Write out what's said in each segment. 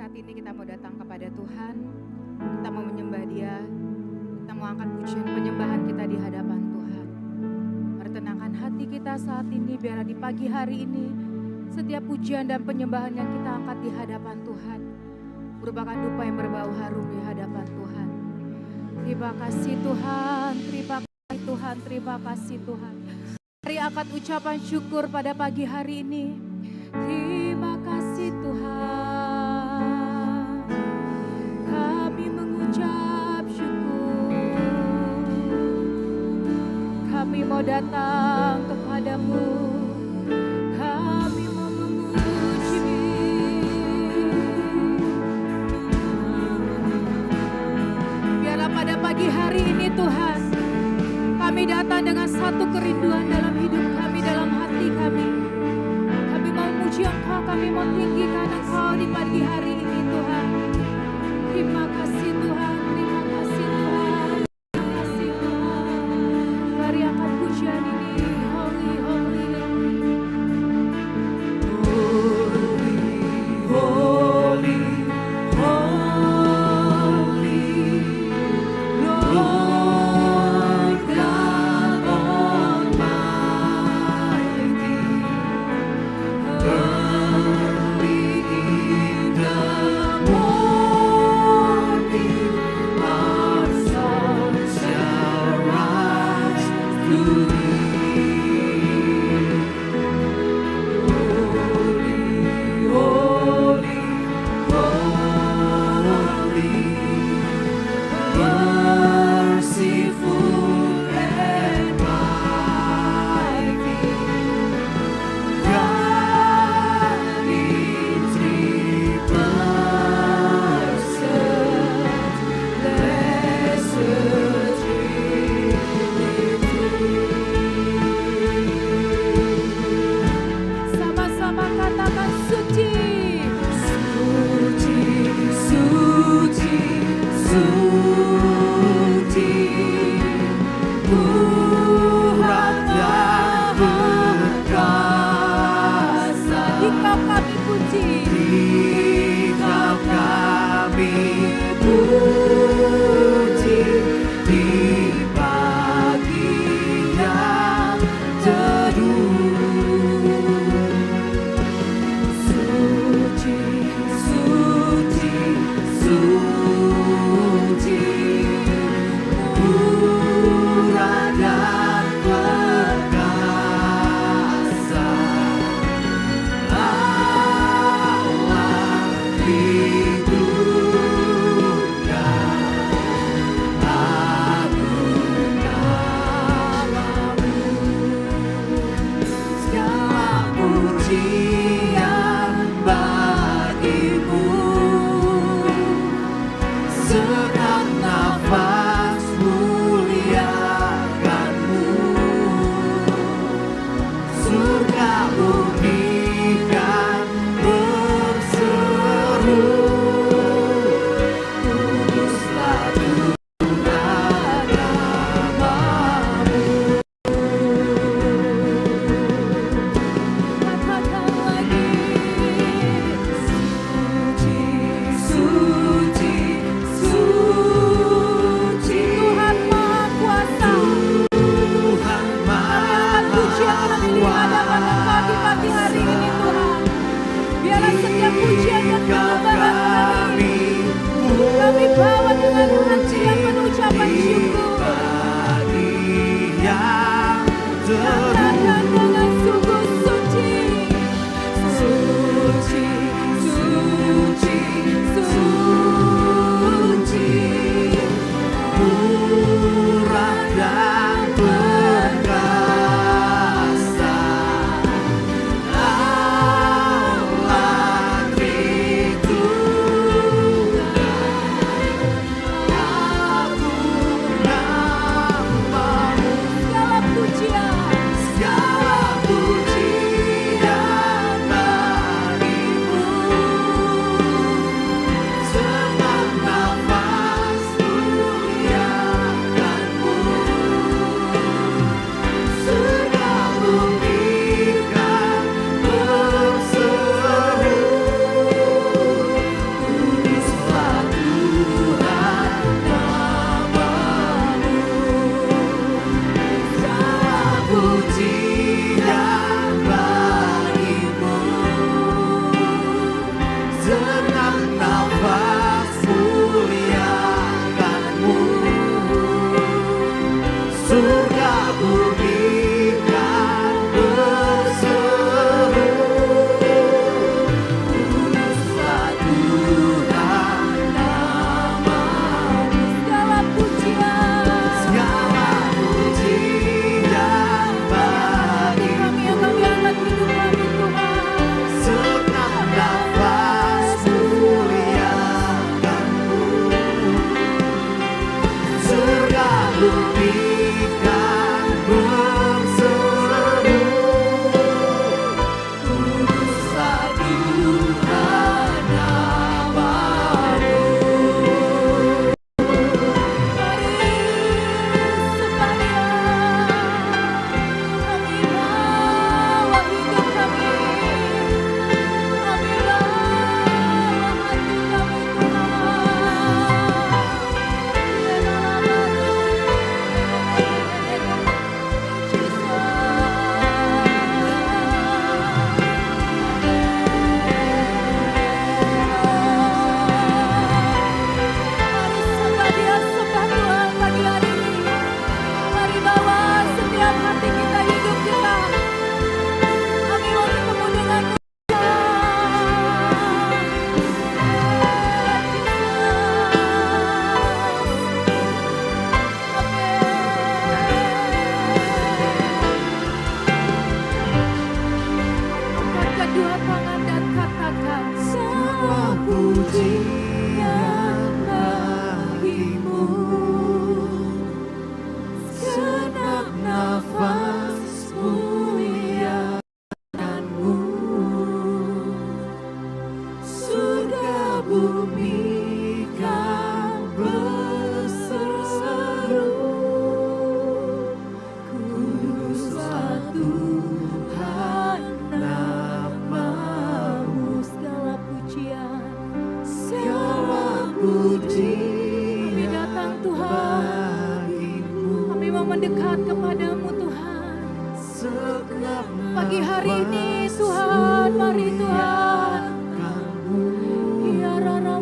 saat ini kita mau datang kepada Tuhan, kita mau menyembah Dia, kita mau angkat pujian penyembahan kita di hadapan Tuhan. Pertenangkan hati kita saat ini, biar di pagi hari ini, setiap pujian dan penyembahan yang kita angkat di hadapan Tuhan, merupakan dupa yang berbau harum di hadapan Tuhan. Terima kasih Tuhan, terima kasih Tuhan, terima kasih Tuhan. Mari angkat ucapan syukur pada pagi hari ini. Terima kasih Tuhan, kami mengucap syukur. Kami mau datang kepadamu, kami mau memuji. Biarlah pada pagi hari ini Tuhan, kami datang dengan satu kerinduan dalam hidup kami, dalam hati kami. Kami mau memuji Engkau, kami mau tinggikan Engkau di pagi hari ini Tuhan. Terima kasih Tuhan, terima kasih Tuhan, terima kasih Tuhan. Mari angkat pujian ini, holy, holy, holy. Segala pujian Kami datang Tuhan, kami mau mendekat kepadamu Tuhan. Pagi hari ini Tuhan, mari Tuhan. Ya Rara,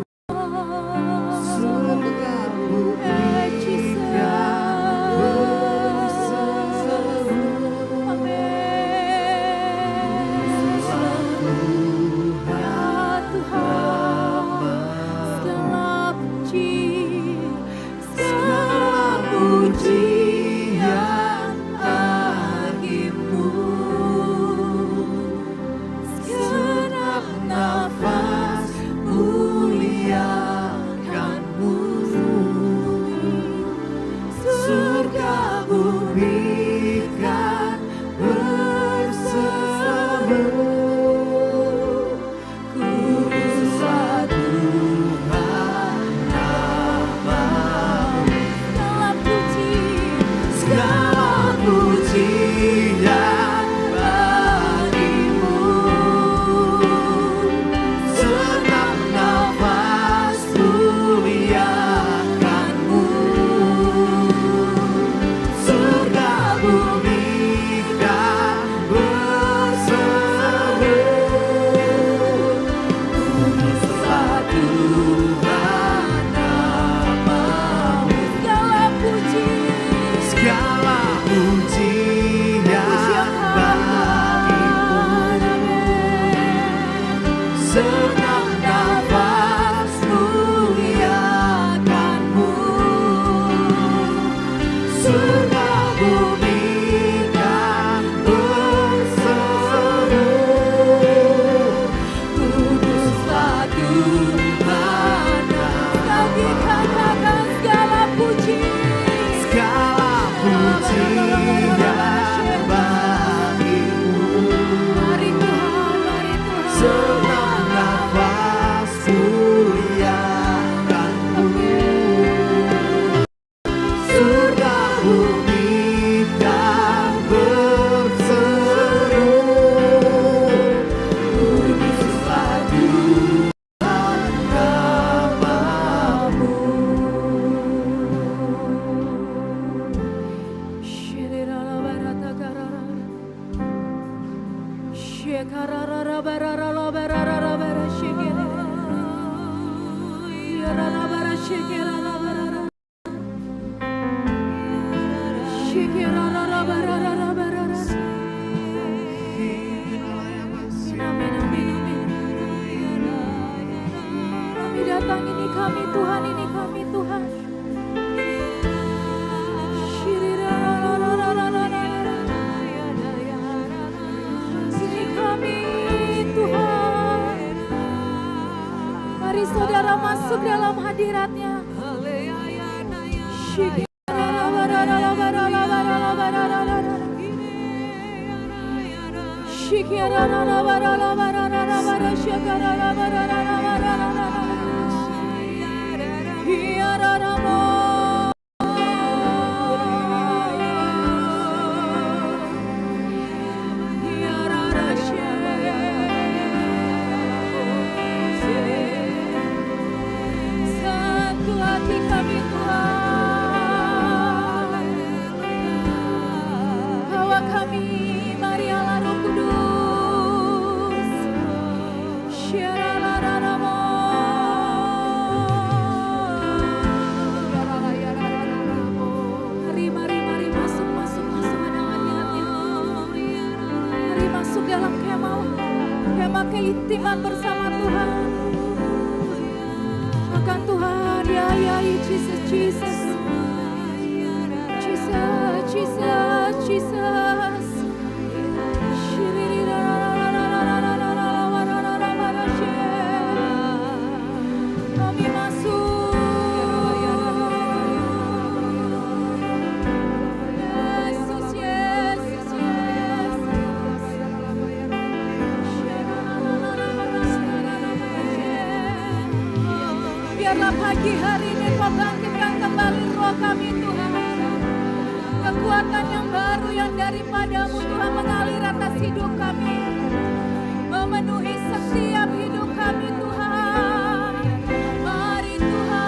masuk dalam hadiratnya. Keintiman bersama Tuhan. Makan Tuhan, ya, Jesus, Jesus. Jesus, Jesus, Jesus. Kami masuk. Yesus, Yesus, Yesus. Biarlah pagi hari ini Kau bangkitkan kembali roh kami Tuhan. Kekuatan yang baru yang daripadamu Tuhan mengalir atas hidup kami. Memenuhi setiap hidup kami Tuhan. Mari Tuhan.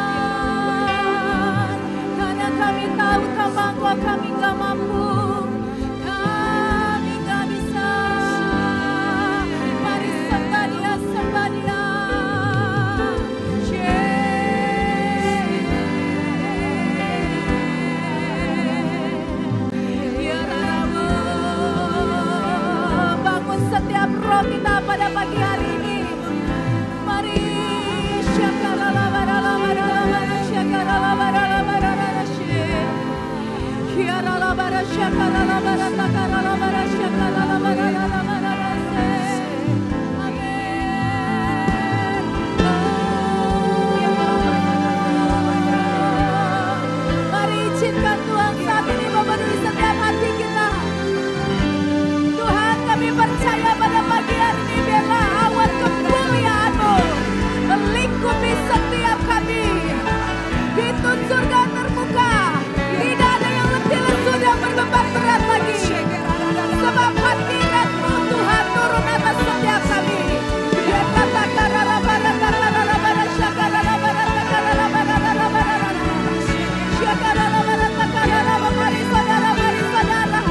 Mari izinkan Tuhan saat ini memenuhi setiap hati kita. Tuhan, kami percaya pada pagi hari ini biarlah awan kemuliaan-Mu melingkupi setiap kami. Pintu surga terbuka, tidak ada yang letih lesu dan berbeban berat lagi. Sebab hadirat-Mu Tuhan turun atas setiap kami. Biar kata mari saudara,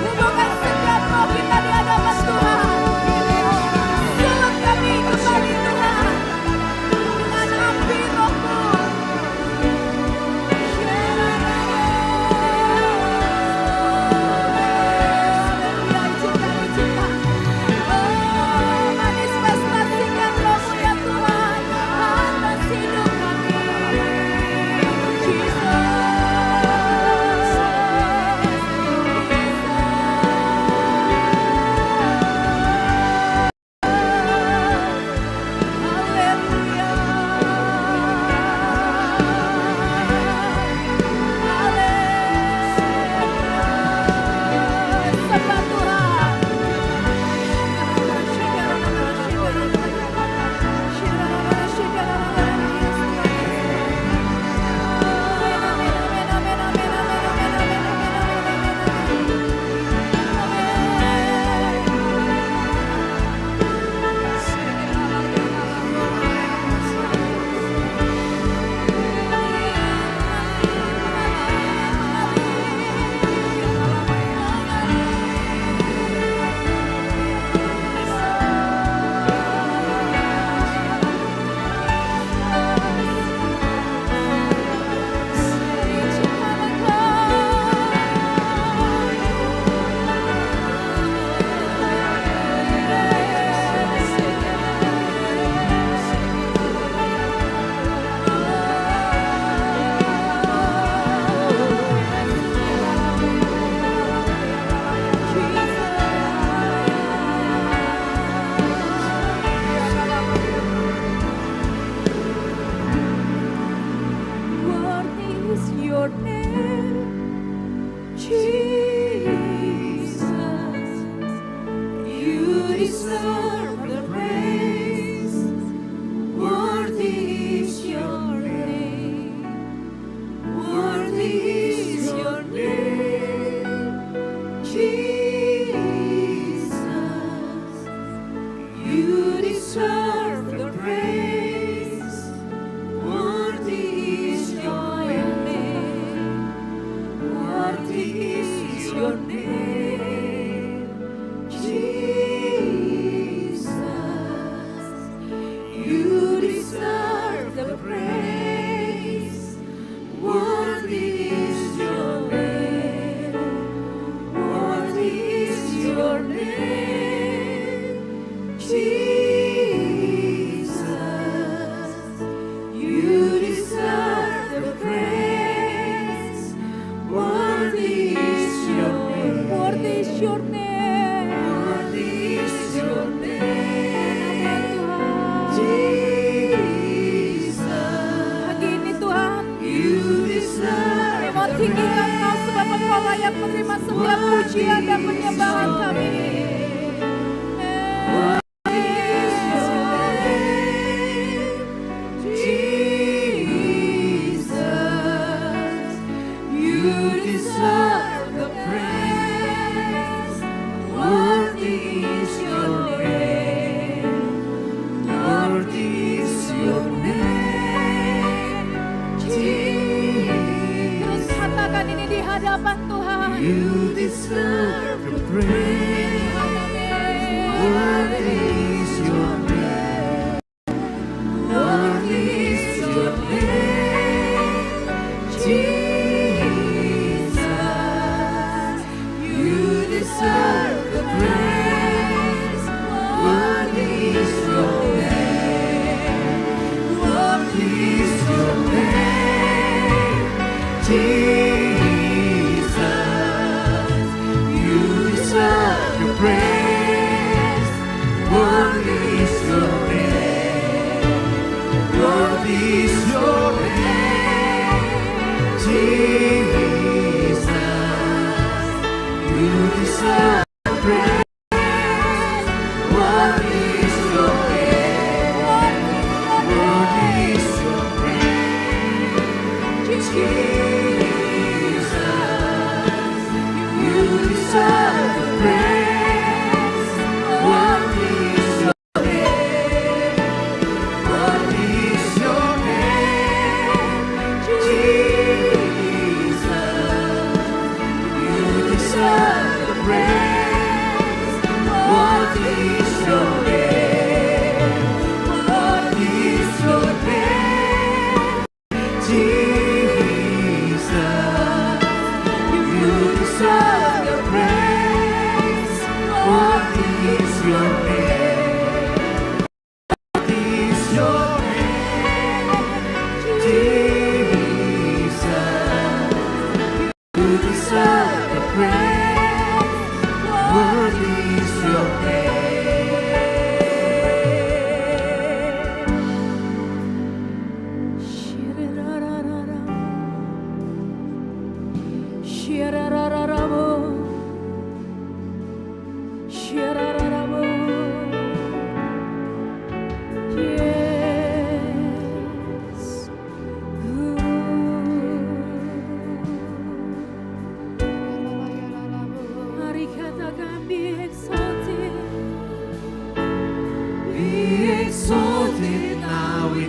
hubungkan setiap roh kita di hadapan Tuhan. Sulut kami kembali Tuhan dengan api Roh-Mu. Manifestasikan Roh-Mu ya Tuhan atas hidup kami. Jesus.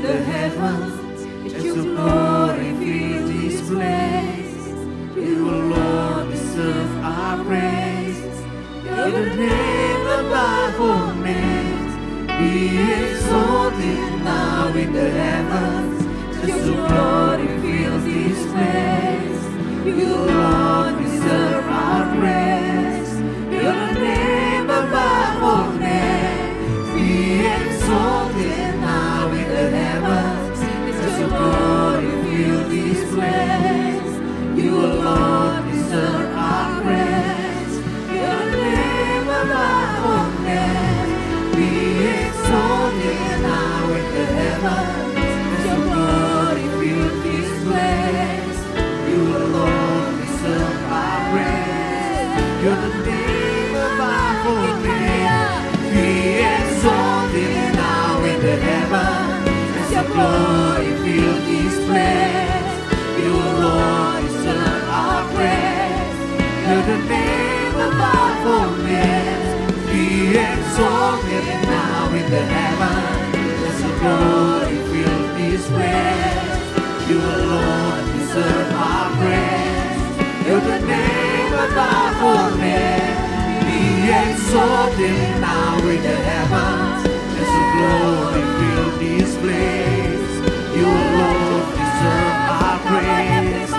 the heavens. Let your glory fill this place. You alone deserve our praise. You're the name above all names. Be exalted now in the heavens. Let your glory fill this place. You alone deserve our praise. You're the name above all names. Be exalted now in the heavens. Let your glory fill this place. You alone deserve our praise. You're the name above all names. Be exalted now in the heavens. Let your glory fill this place. You alone deserve our praise. You're the name above all names. Be exalted now in the heavens. Let your glory fill this place. You alone deserve our praise. You're the name above all names. Be exalted now in the heavens. Let your glory fill this place. You alone deserve our praise. You're the name above all names. Be exalted now in the heavens. Let your glory fill this place. You alone deserve our praise.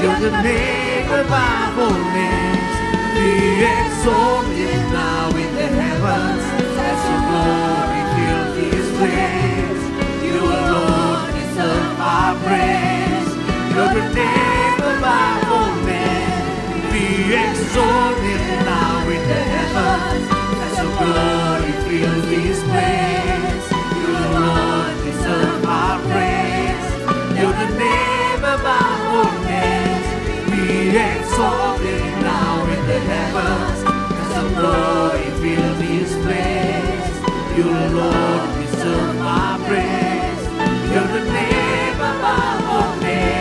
You're the name above all names. Be exalted now in the heavens. Let your glory fill this place. You alone deserve our praise. You're the name above all names. Be exalted now in the heavens. Let your glory fill this place. You alone deserve our praise. You're the name above all names. Be exalted now in the heavens. Let your glory fill this place. You alone deserve our praise. You're the name above all names.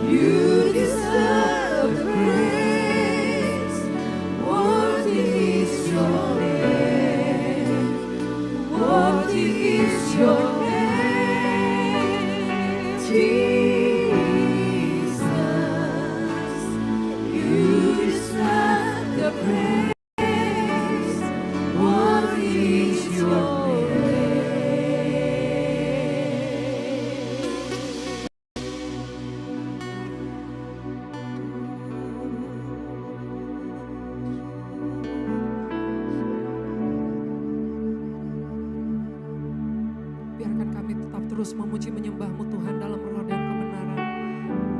You deserve the praise. Worthy is your name. Worthy is your name, Jesus. You deserve the praise. Worthy is your Biarkan kami tetap terus memuji menyembah-Mu Tuhan dalam roh dan kebenaran.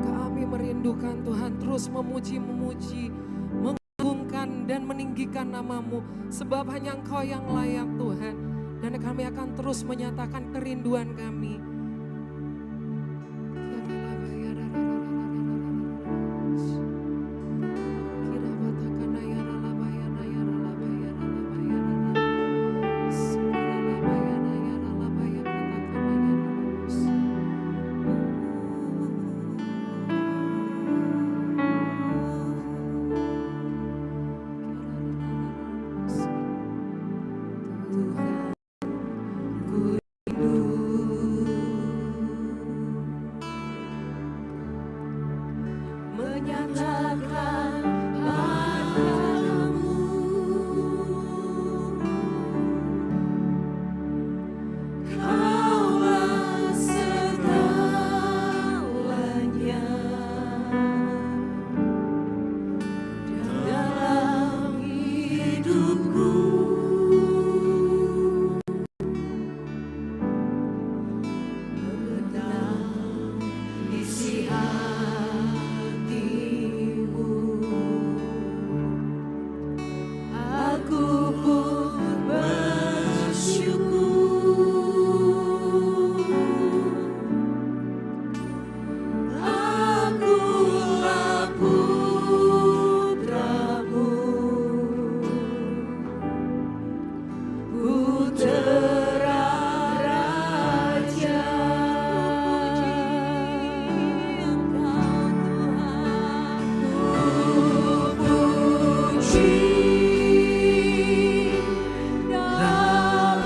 Kami merindukan Tuhan terus memuji, mengagungkan dan meninggikan nama-Mu. Sebab hanya Engkau yang layak Tuhan. Dan kami akan terus menyatakan kerinduan kami. menyatakan padamu Kaulah segalanya dalam hidupku. Mengenang isi hatimu, aku pun bersyukur. Akulah putramu, putra raja. Puji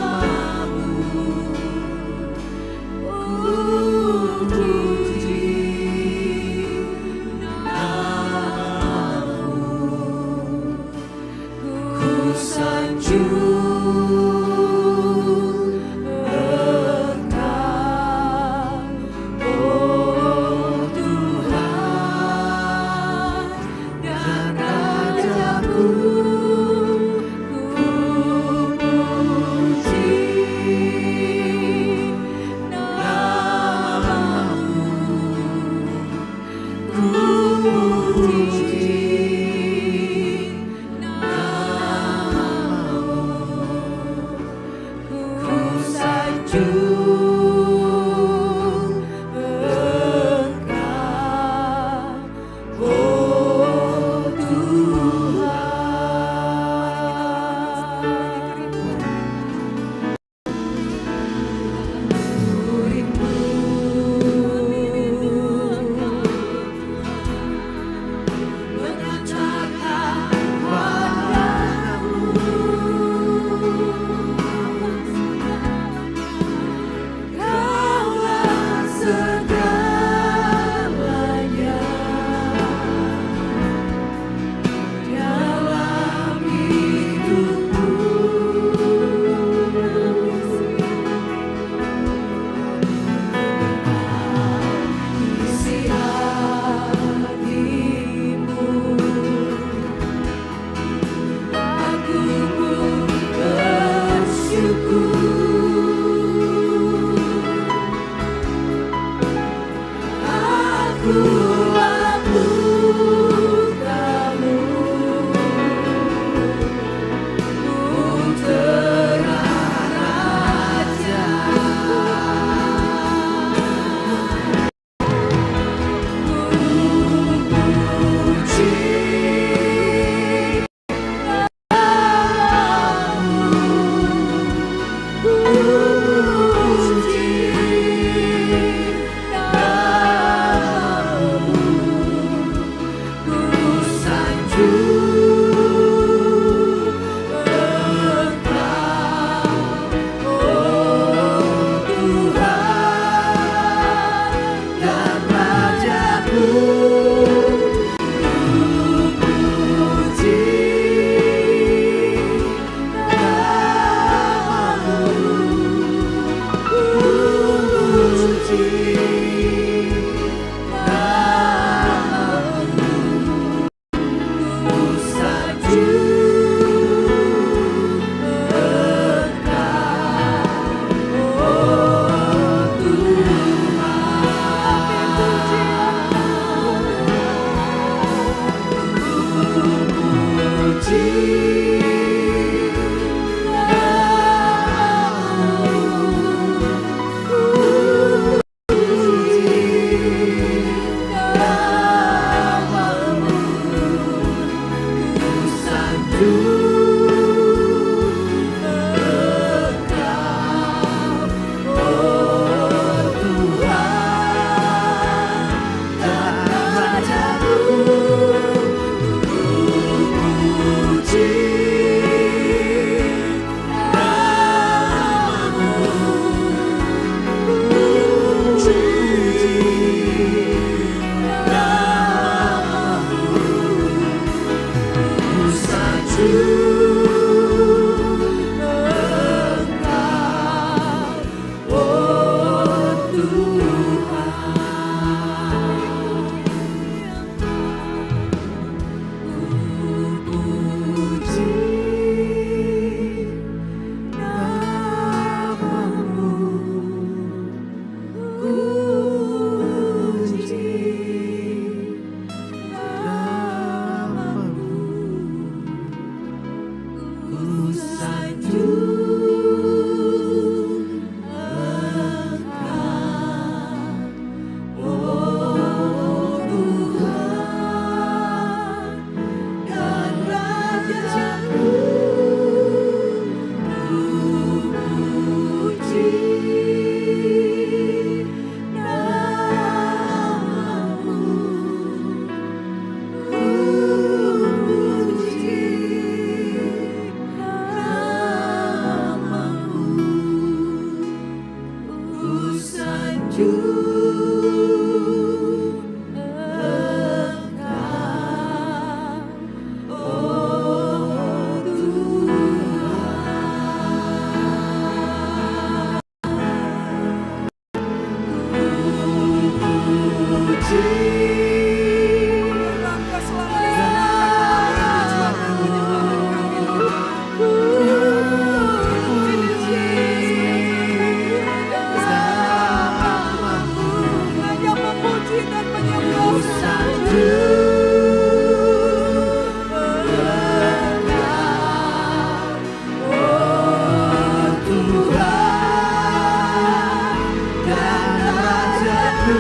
namamu, puji namamu, ku sanjung Engkau, oh Tuhan dan Rajaku. Ku puji namamu, ku puji namamu, ku sanjung Engkau, oh Tuhan. Langkah selalu hanya memuji dan menyembah. Tuhan dan Rajaku.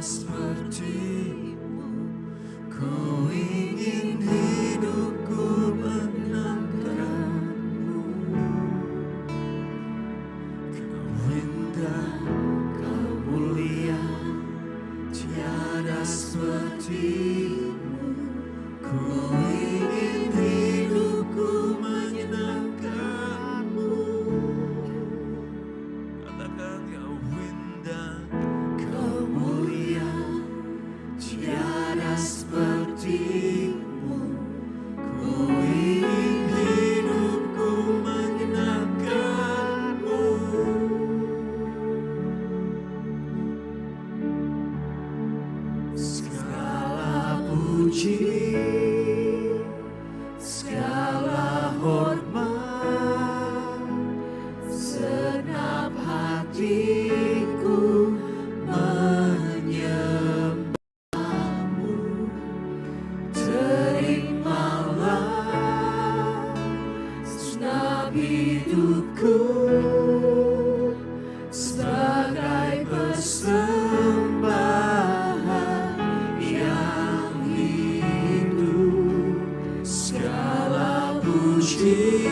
seperti-Mu. Ku ingin hidupku menangkanmu. Kau indah, Kau mulia, tiada seperti-Mu. Ku ingin hidupku menyenangkanmu. Katakan, Kau indah, Kau mulia, tiada seperti-Mu. Ku ingin hidupku menyenangkanmu. Segala puji, segala hormat, senap hatiku menyembahmu. Terimalah senap hidupku sebagai persembahan yang hidup. Segala puji,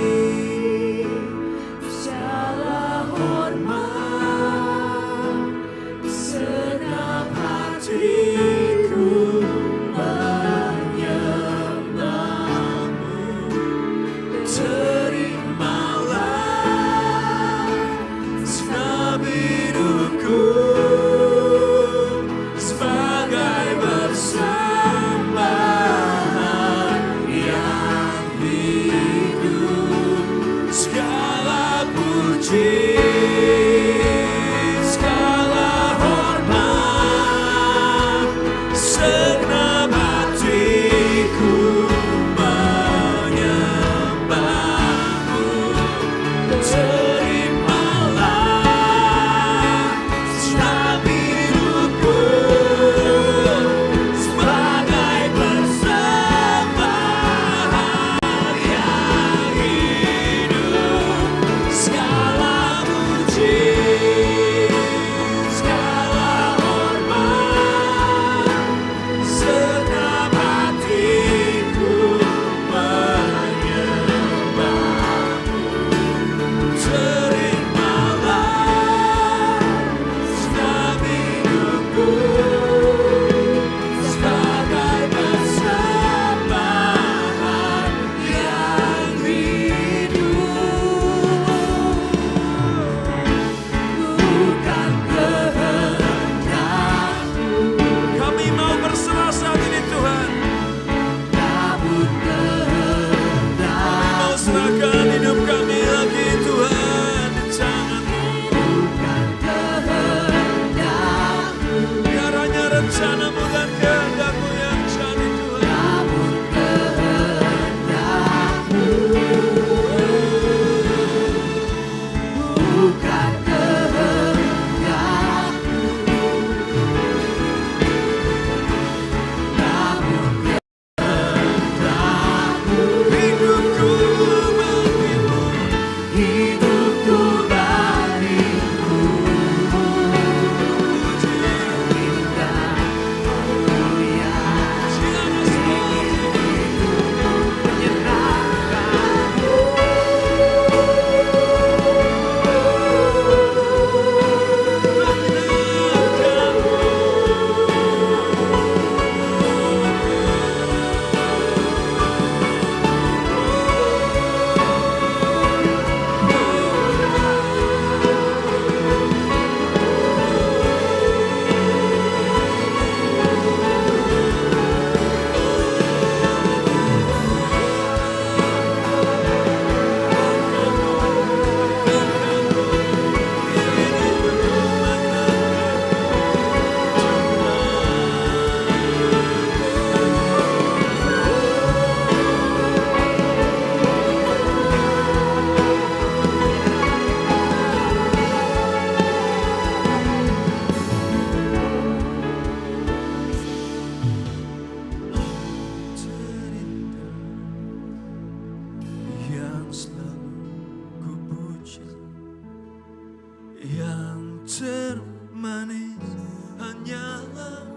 segala hormat, senap hatiku menyembahmu. Terimalah senap hidupku sebagai persembahan yang hidup. Segala puji, segala hormat, senap hatiku menyembahmu. Terimalah senap hidupku sebagai persembahan yang hidup. Segala puji, segala hormat, senap hatiku menyembahmu. Terimalah senap hidupku sebagai persembahan yang hidup. Bukan kehendakku, kami mau berserah saat ini Tuhan. Namun kehendakmu, kami mau serahkan hidup kami lagi Tuhan di tangan-Mu. Bukan kehendakmu, biar hanya rencana-Mu dan kehendak-Mu yang jadi Tuhan. Namun kehendakmu, bukan kehendakku, namun kehendakmu. Hidupku bagimu, hidupku bagimu. Puji indah, mulia, tiada seperti-Mu. Menyenangkanmu. Yang selalu ku puja, yang termanis hanyalah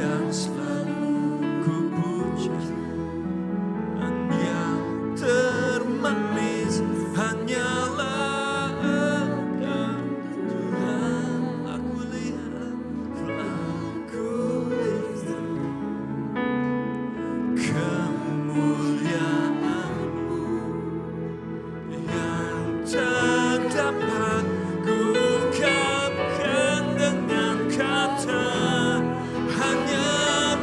yang selalu ku puja, yang termanis hanyalah Engkau Tuhan. Aku lihat kemuliaan-Mu yang tak dapat ku ungkapkan dengan kata, hanya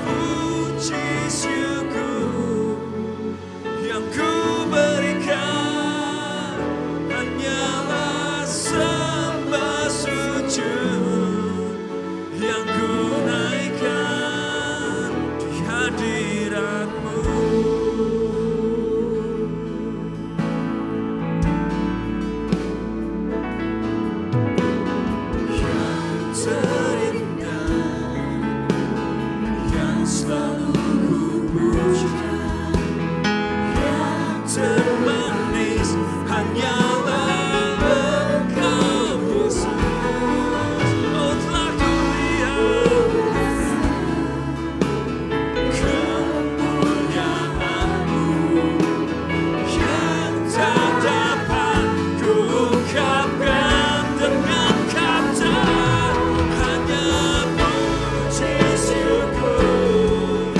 puji syukur yang ku berikan, hanyalah sembah sujud yang ku naikkan di hadirat-Mu. Yang terindah, yang selalu ku puja, yang termanis hanyalah Engkau Yesus. Oh, telah kulihat kemuliaan-Mu yang tak dapat ku ungkapkan dengan kata, hanya puji syukur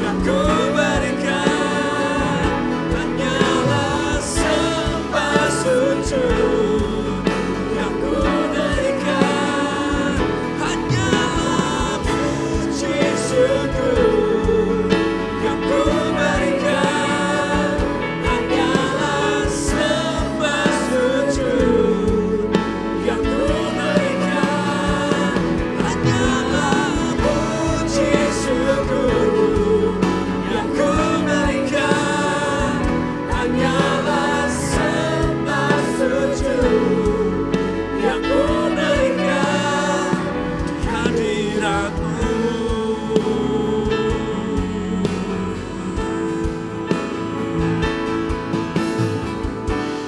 yang ku berikan, hanyalah sembah sujud yang ku naikkan, hanyalah puji syukur yang ku berikan, hanyalah sembah sujud yang ku naikkan, hanyalah puji syukur yang ku berikan, hanyalah sembah sujud yang ku naikkan di hadirat-Mu.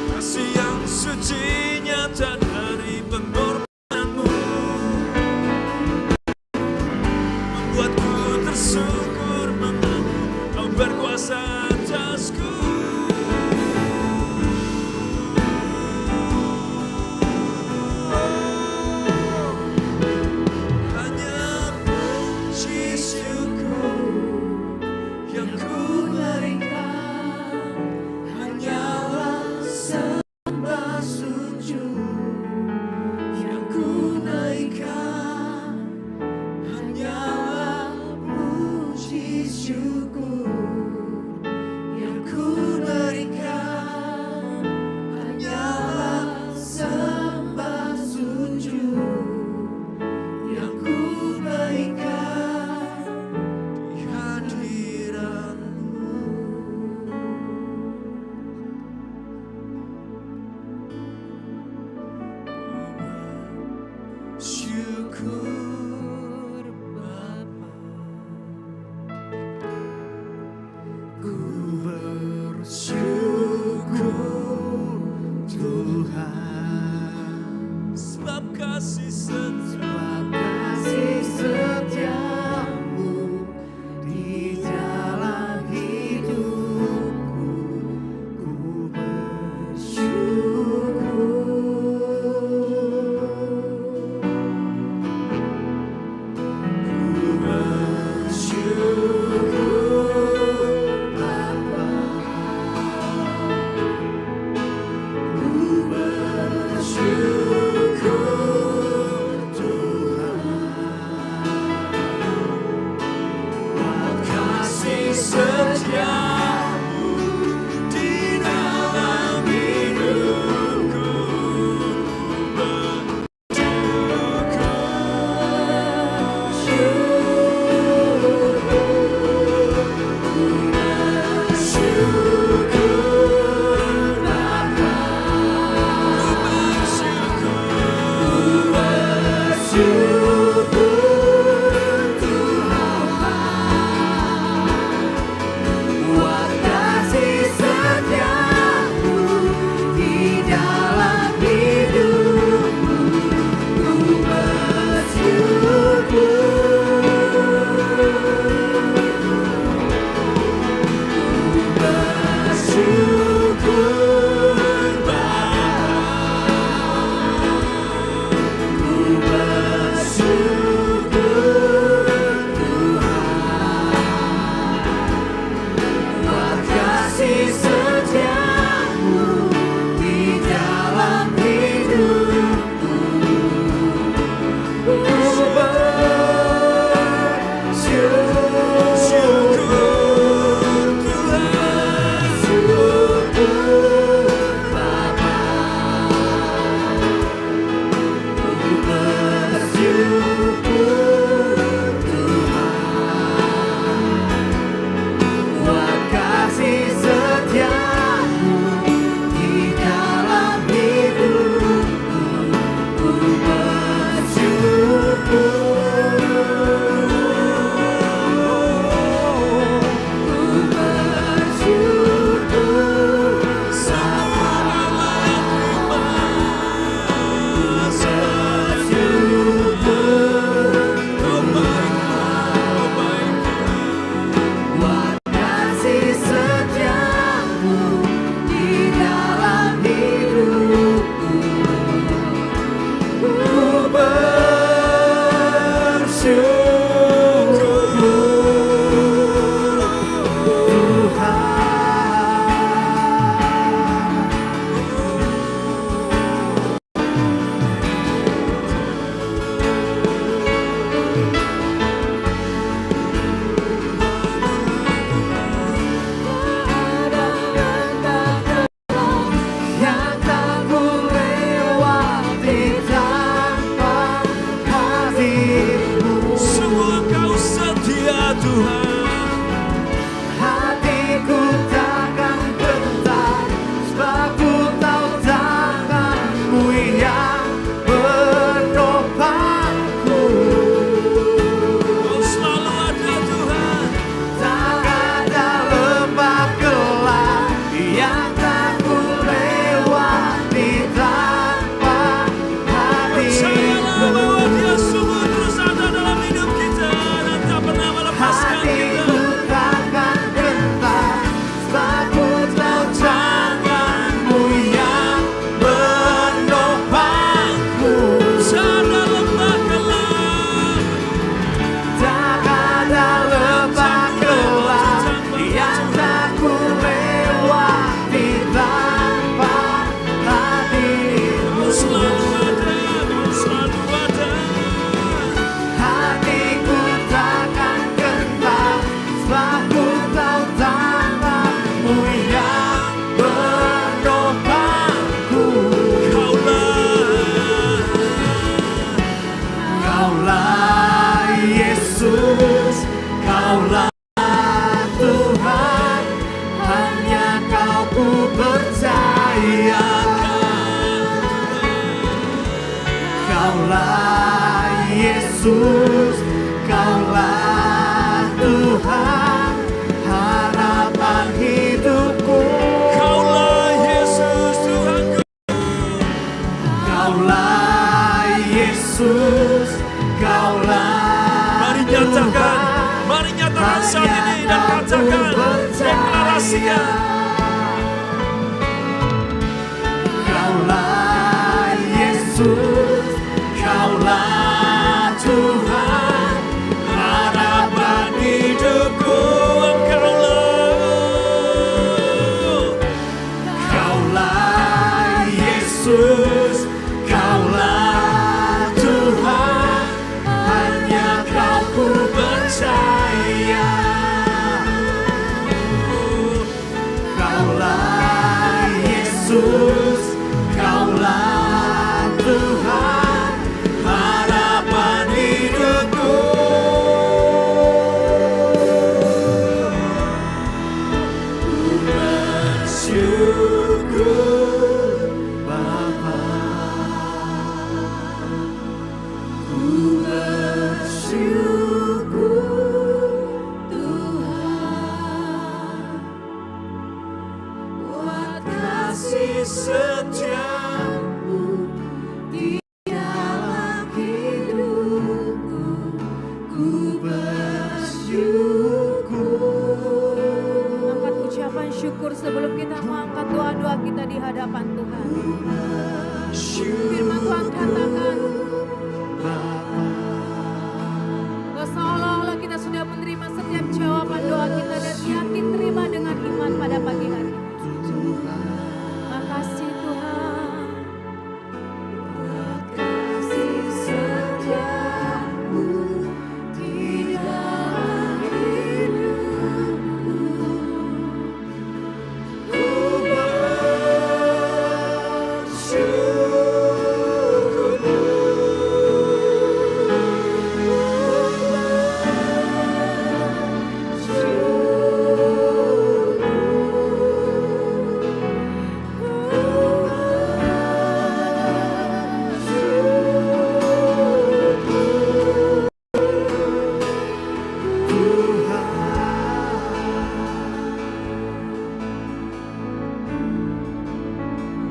Kasih yang suci nyata dari pengorbanan-Mu membuatku tersyukur mengaku Kau berkuasa atasku. Hanya puji syukur yang ku berikan, hanyalah sembah sujud yang ku naikkan, hanyalah puji syukur Tuhan. Hatiku takkan gentar, sebab ku tahu tangan-Mu yang menopangku. Kau selalu ada Tuhan. Tak ada lembah gelap yang tak ku lewati tanpa Percayalah bahwa hati-Mu. Dia sungguh terus ada dalam hidup kita dan tak pernah melepaskan kita. Hatiku takkan gentar, sebab ku tahu tangan-Mu yang menopangku. Sana lembah gelap, Tak ada lembah gelap yang tak ku lewati tanpa hati-Mu. Kau selalu ada, Kau selalu ada. Hatiku takkan gentar, sebab ku tahu tangan-Mu yang menopangku. Kaulah Yesus, Kaulah Tuhan, hanya Kau ku percaya. Kaulah Yesus, Kaulah Tuhan, harapan hidupku. Kaulah Yesus Tuhanku. Kaulah Yesus, Kaulah Mari nyatakan, mari nyatakan saat ini dan katakan, deklarasikan. Kaulah Yesus, Kaulah Tuhan, harapan hidupku. Kaulah Yesus, Kaulah Tuhan, hanya Kau ku percaya. Kaulah Yesus, Kaulah Tuhan, harapan hidupku. Ku bersyukur Bapa, ku bersyukur Tuhan, buat kasih setiamu di dalam hidupku. Ku bersyukur. Angkat ucapan syukur sebelum kita mengangkat doa-doa kita di hadapan Tuhan. Firman Tuhan katakan, bahwa seolah-olah kita sudah menerima setiap jawaban doa kita dan yakin terima dengan iman pada pagi hari ini. Makasih Tuhan. Kasih setiamu di dalam hidupku. Ku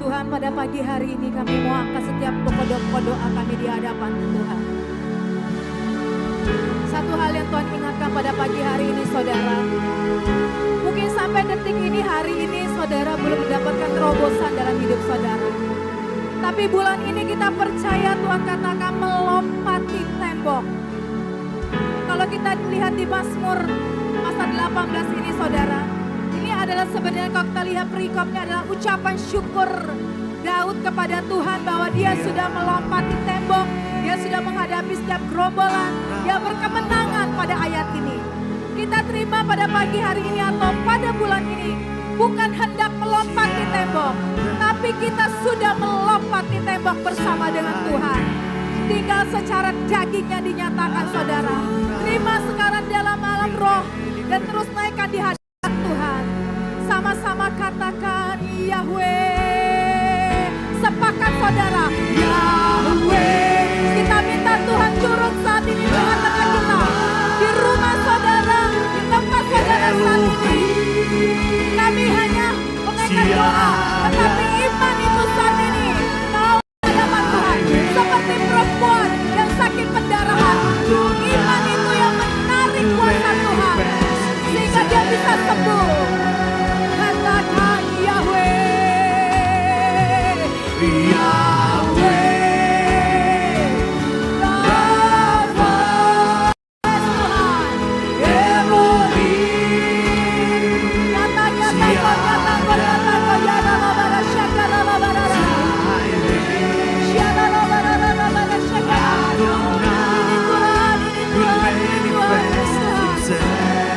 Tuhan, pada pagi hari ini kami mau angkat setiap pokok-pokok doa kami di hadapan Tuhan. Satu hal yang Tuhan ingatkan pada pagi hari ini saudara, mungkin sampai detik ini, hari ini saudara belum mendapatkan terobosan dalam hidup saudara. Tapi bulan ini kita percaya Tuhan katakan melompati tembok. Kalau kita lihat di Mazmur pasal 18 ini saudara, ini adalah sebenarnya kalau kita lihat perikopnya adalah ucapan syukur Daud kepada Tuhan bahwa dia sudah melompati tembok, dia sudah menghadapi setiap gerombolan, dia berkemenangan pada ayat ini. Kita terima pada pagi hari ini atau pada bulan ini bukan hendak melompati tembok, tapi kita sudah melompati tembok bersama dengan Tuhan. Tinggal secara dagingnya dinyatakan saudara. Terima sekarang dalam alam roh dan terus naikkan di hadapan Tuhan. Sama-sama katakan Yahweh. Sepakat saudara, Yahweh. Kita minta Tuhan turun saat ini di tengah-tengah kita, di rumah saudara, di tempat saudara saat ini. Kami hanya menaikkan doa, tetapi iman itu saat ini mau di hadapan Tuhan, seperti perempuan yang sakit pendarahan. Iman itu yang menarik kuasa Tuhan sehingga dia bisa sembuh. Katakan Yahweh, Yahweh.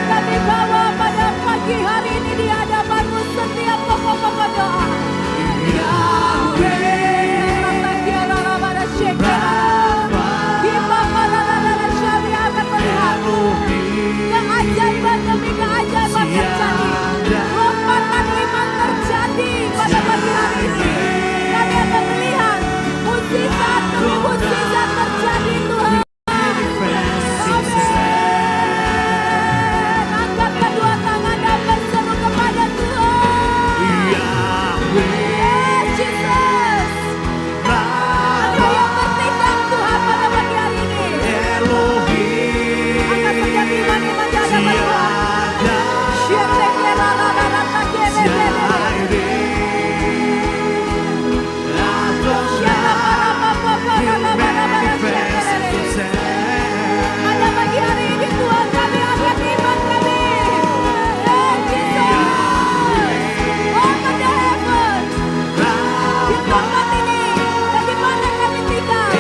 Kami bawa pada pagi hari ini di hadapan-Mu setiap pokok-pokok doa. Yahweh. Kami akan melihat keajaiban demi keajaiban terjadi. Lompatan iman terjadi pada pagi hari ini. Kami akan melihat mukjizat demi mukjizat terjadi Tuhan. Angkat kedua tangan dan berseru kepada Tuhan. Yes, Jesus. Engkau yang bertindak Tuhan pada pagi hari ini. Angkat setiap iman-iman di hadapan Tuhan. Pada pagi hari ini Tuhan, kami angkat iman kami. Yes, Jesus. Open the heavens. Di tempat ini dan di mana kami tinggal.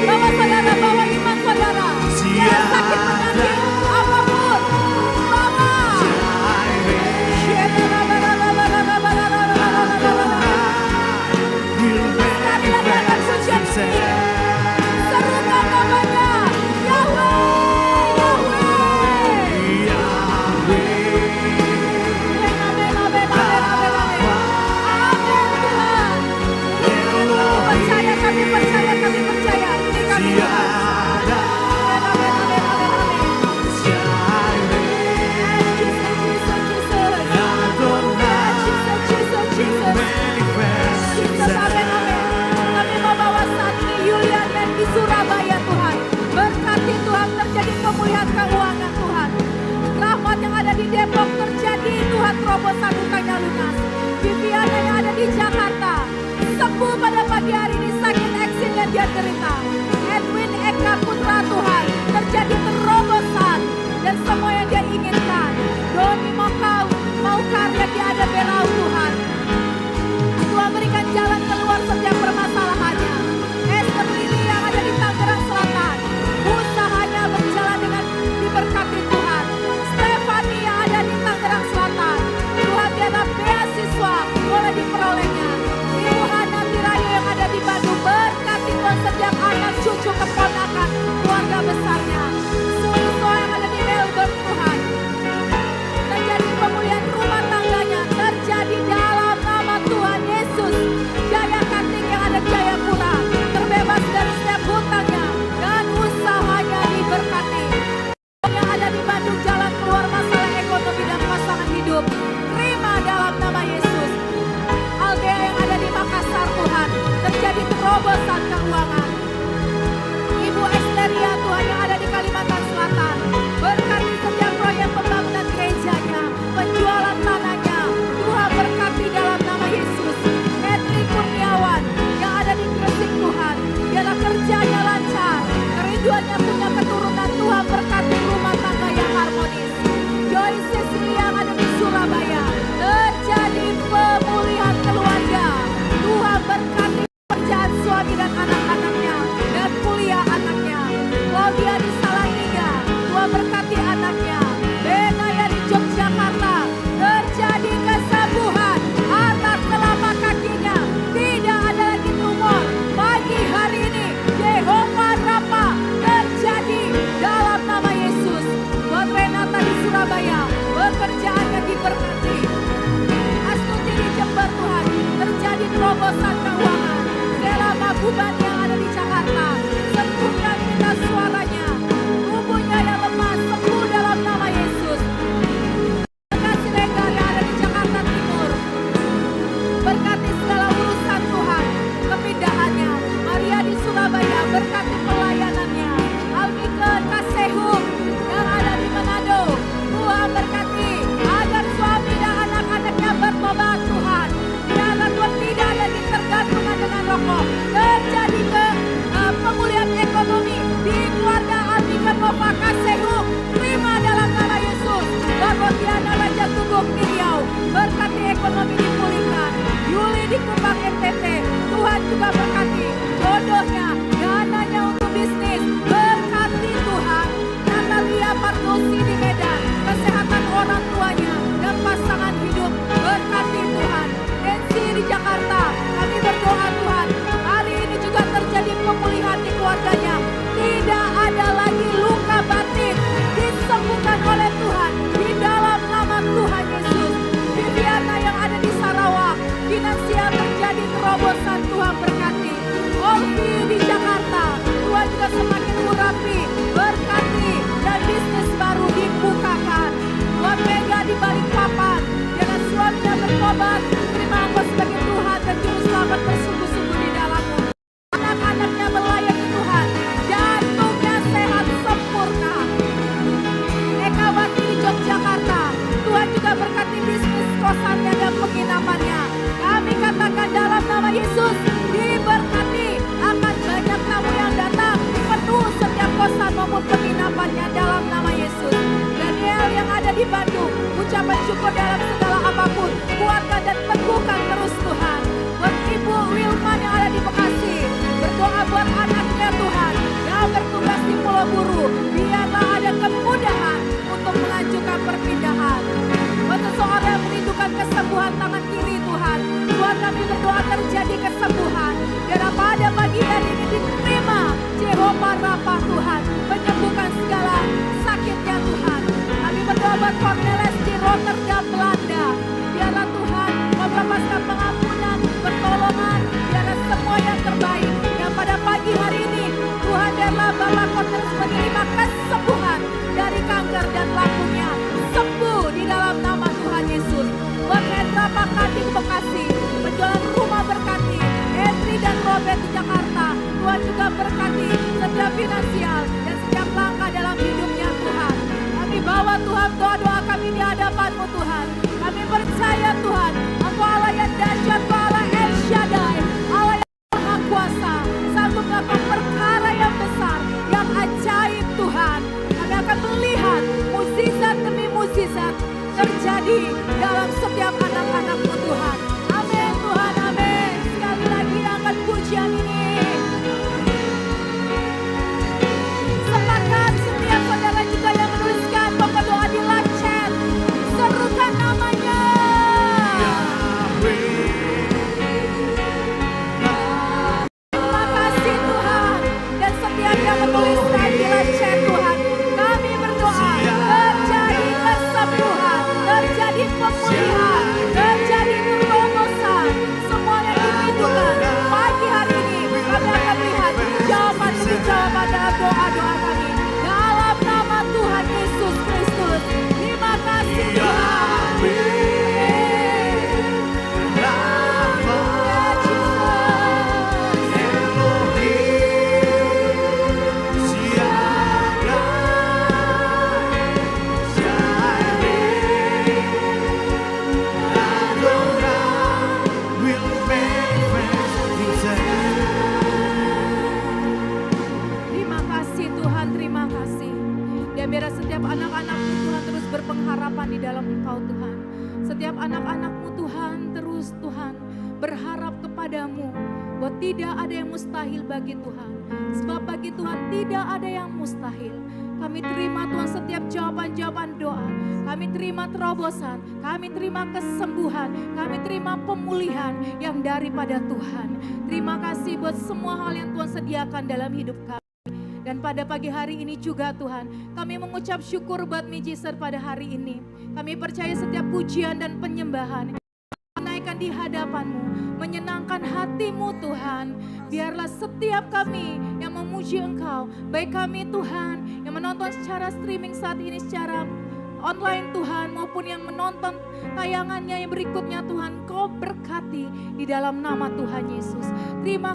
Bawa saudara, bawa iman saudara. Yang sakit penyakit apapun, bawa. Sekali lagi akan pujian ini. Serukan namanya Yahweh, Yahweh. Amin, amin, amin, amin. Amin Tuhan. Kami percaya, kami percaya. Ini kami Tuhan. Amin, amin, amin, amin, amin. Jesus, amin, amin. Kami mau bawa saat ini Yulian dan di Surabaya Tuhan. Berkati Tuhan, terjadi pemulihan keuangan Tuhan. Rahmat yang ada di Depok terjadi Tuhan, terobosan hutangnya lunas. Viviana yang ada di Jakarta sembuh pada pagi hari ini, sakit eksim yang dia derita. Edwin Eka Putra Tuhan, terjadi terobosan dan semua yang dia inginkan. Doni mau karya dia ada berau Tuhan. Tuhan berikan jalan keluar setiap permasalahannya. Esther Lili yang ada di Tangerang Selatan, usahanya berjalan dengan diberkati Tuhan. Stephanie yang ada di Tangerang Selatan, Tuhan biarlah beasiswa boleh diperolehnya. Ibu Hana Tirayu yang ada di Bandung, berkati Tuhan setiap anak, cucu, keponakan, keluarga besarnya. Semua yang ada di Melbourne Tuhan, terjadi pemulihan rumah tangganya, terjadi dalam nama Tuhan Yesus. Jaya Kartik yang ada di Jayapura, terbebas dari setiap hutangnya dan usahanya diberkati. Yang ada di Bandung, jalan keluar masalah ekonomi dan pasangan hidup, terima dalam nama Yesus. Aldea yang ada di Makassar Tuhan, terjadi terobosan keuangan. Ibu Esteria Tuhan yang ada di Kalimantan Selatan, berkati setiap proyek pembangunan gerejanya, penjualan tanahnya, Tuhan berkati dalam nama Yesus. Henry Kurniawan yang ada di Gresik Tuhan, biarlah kerjanya lancar, kerinduannya punya keturunan, Tuhan berkati rumah tangga yang harmonis. Joyce Cecilia yang ada di Surabaya, terjadi pemulihan keluarga, Tuhan berkati pekerjaan suami dan anak-anaknya dan kuliah anaknya. Claudia di Salatiga, Tuhan berkati anaknya. Benaya di Yogyakarta, terjadi kesembuhan atas telapak kakinya, tidak ada lagi tumor. Pagi hari ini Jehovah Rafa terjadi dalam nama Yesus. Buat Renata di Surabaya, pekerjaannya diberkati. Astuti di Jember Tuhan, terjadi terobosan keuangan. Selama beban yang ada di Jakarta, sembuhkan kita suaranya. Tubuhnya yang lemah sembuh dalam nama Yesus. Kasih legar yang ada di Jakarta Timur, berkati segala urusan Tuhan, kepindahannya. Maria di Surabaya, berkati pelayanannya. Almike Kasehum yang ada di Manado, Tuhan berkati agar suami dan anak-anaknya bertobat Tuhan. Biarlah Tuhan tidak ada ketergantungan dengan rokok. Terjadi pemulihan ekonomi di keluarga Almike Nova Kasehum. Terima dalam nama Yesus. Barotiana Raja Tubuh Riau, berkati ekonomi dipulihkan. Yuli di Kupang NTT, Tuhan juga berkati jodohnya, dananya untuk bisnis. Berkati Tuhan. Natalia Pardosi di Medan, kesehatan orang tuanya dan pasangan hidup. Berkati Tuhan. Nancy di Jakarta, kami berdoa Tuhan, hari ini juga terjadi pemulihan di keluarganya. Tidak ada lagi luka batin, disembuhkan oleh Tuhan di dalam nama Tuhan Yesus. Viviana yang ada di Sarawak, finansial terjadi terobosan, Tuhan berkati. Olvi di Jakarta, Tuhan juga semakin urapi, berkati dan bisnis baru dibukakan. Tuhan Mega di Balikpapan, jangan suaminya bertobat, terima Engkau sebagai Tuhan dan Juru Selamat bersungguh-sungguh di dalammu. Anak-anaknya melayani Tuhan, jantungnya sehat sempurna. Ekawati di Yogyakarta, Tuhan juga berkati bisnis kosannya dan penginapannya. Kami katakan dalam nama Yesus, diberkati, akan banyak tamu yang datang, penuh setiap kosan maupun penginapannya dalam nama Yesus. Daniel yang ada di Bandung, ucapan syukur dalam segala apapun, kuatkan dan teguhkan terus Tuhan. Buat Ibu Wilman yang ada di Bekasi, berdoa buat anaknya Tuhan yang bertugas di Pulau Buru, biarlah ada kemudahan untuk mengajukan perpindahan. Buat seseorang yang merindukan kesembuhan tangan kiri Tuhan, Tuhan kami berdoa terjadi kesembuhan. Biar pada pagi hari ini diterima Jehovah Rafa Tuhan, menyembuhkan segala sakitnya Tuhan. Kami berdoa buat Cornelis di Rotterdam, Belanda. Biarlah Tuhan melepaskan pengampunan, pertolongan, biarlah semua yang terbaik. Yang pada pagi hari ini, Tuhan biarlah Bapak Cornelis menerima kesembuhan dari kanker dan lambungnya. Sembuh di dalam nama Tuhan Yesus. Buat Hendra Pakati di Bekasi, penjualan rumah berkati. Henry dan Robert di Jakarta, Tuhan juga berkati setiap finansial dan setiap langkah dalam hidupnya Tuhan. Kami bawa Tuhan doa-doa kami di hadapan-Mu Tuhan. Kami percaya Tuhan, Engkau Allah yang dahsyat, Engkau Allah El Shaddai, Allah yang maha kuasa, sanggup melakukan perkara yang besar, yang ajaib Tuhan. Kami akan melihat mukjizat demi mukjizat terjadi dalam setiap anak-anak-Mu Tuhan. Amin Tuhan, amin. Sekali lagi angkat pujian ini. Sepakat setiap saudara juga yang menuliskan pokok doa di live chat, serukan namanya. Terima kasih Tuhan. Dan setiap yang menuliskan di live chat Tuhan, kami berdoa terjadi kesembuhan, terjadi pemulihan, terjadi terobosan. Semua yang dirindukan pagi hari ini, kami akan lihat jawaban demi jawaban dalam doa-doa kami. Dalam nama Tuhan Yesus Kristus. Terima kasih Tuhan. Terima kasih Tuhan, terima kasih. Dan biar setiap anak-anak-Mu Tuhan terus berpengharapan di dalam Engkau Tuhan. Setiap anak-anak-Mu Tuhan terus Tuhan berharap kepadamu. Bahwa tidak ada yang mustahil bagi Tuhan. Sebab bagi Tuhan tidak ada yang mustahil. Kami terima Tuhan setiap jawaban-jawaban doa. Kami terima terobosan, kami terima kesembuhan, kami terima pemulihan yang daripada Tuhan. Terima kasih buat semua hal yang Tuhan sediakan dalam hidup kami. Dan pada pagi hari ini juga Tuhan, kami mengucap syukur buat mujizat pada hari ini. Kami percaya setiap pujian dan penyembahan menaikkan di hadapan-Mu, menyenangkan hati-Mu Tuhan. Biarlah setiap kami yang memuji Engkau, baik kami Tuhan yang menonton secara streaming saat ini secara online Tuhan, maupun yang menonton tayangannya yang berikutnya Tuhan, Kau berkati di dalam nama Tuhan Yesus. Terima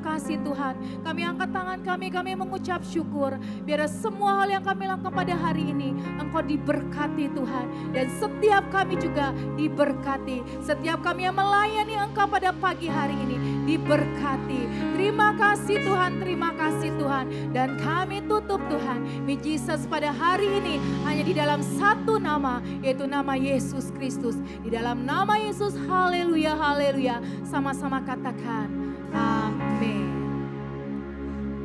kasih Tuhan. Kami angkat tangan kami mengucap syukur. Biar semua hal yang kami lakukan pada hari ini Engkau diberkati Tuhan. Dan setiap kami juga diberkati. Setiap kami yang melayani Engkau pada pagi hari ini diberkati. Terima kasih Tuhan. Dan kami tutup Tuhan mujizat pada hari ini hanya di dalam satu nama, yaitu nama Yesus Kristus. Di dalam nama Yesus, haleluya, haleluya. Sama-sama katakan amin.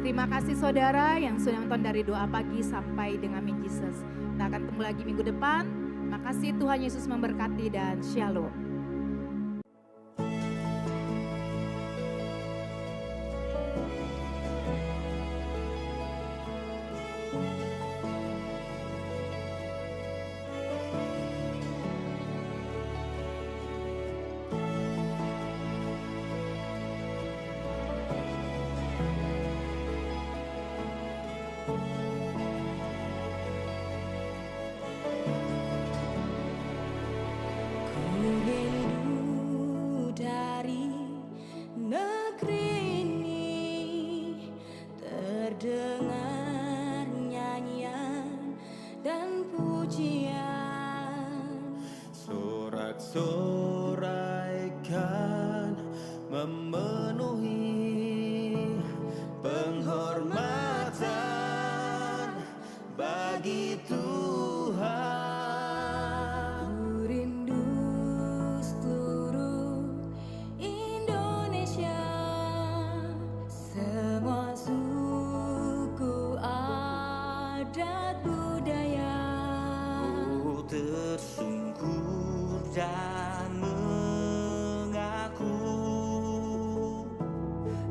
Terima kasih saudara yang sudah menonton dari doa pagi sampai dengan mujizat. Kita akan ketemu lagi minggu depan. Makasih, Tuhan Yesus memberkati dan shalom. Sorak-soraikan memenuhi penghormatan bagi Tuhan. Ku rindu seluruh Indonesia, semua suku adat budaya. Ku tersungkur dan mengaku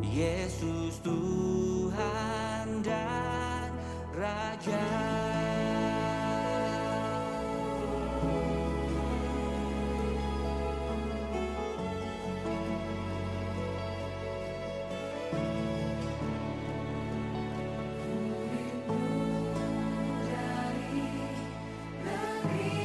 Yesus Tuhan dan Raja. Dari negeri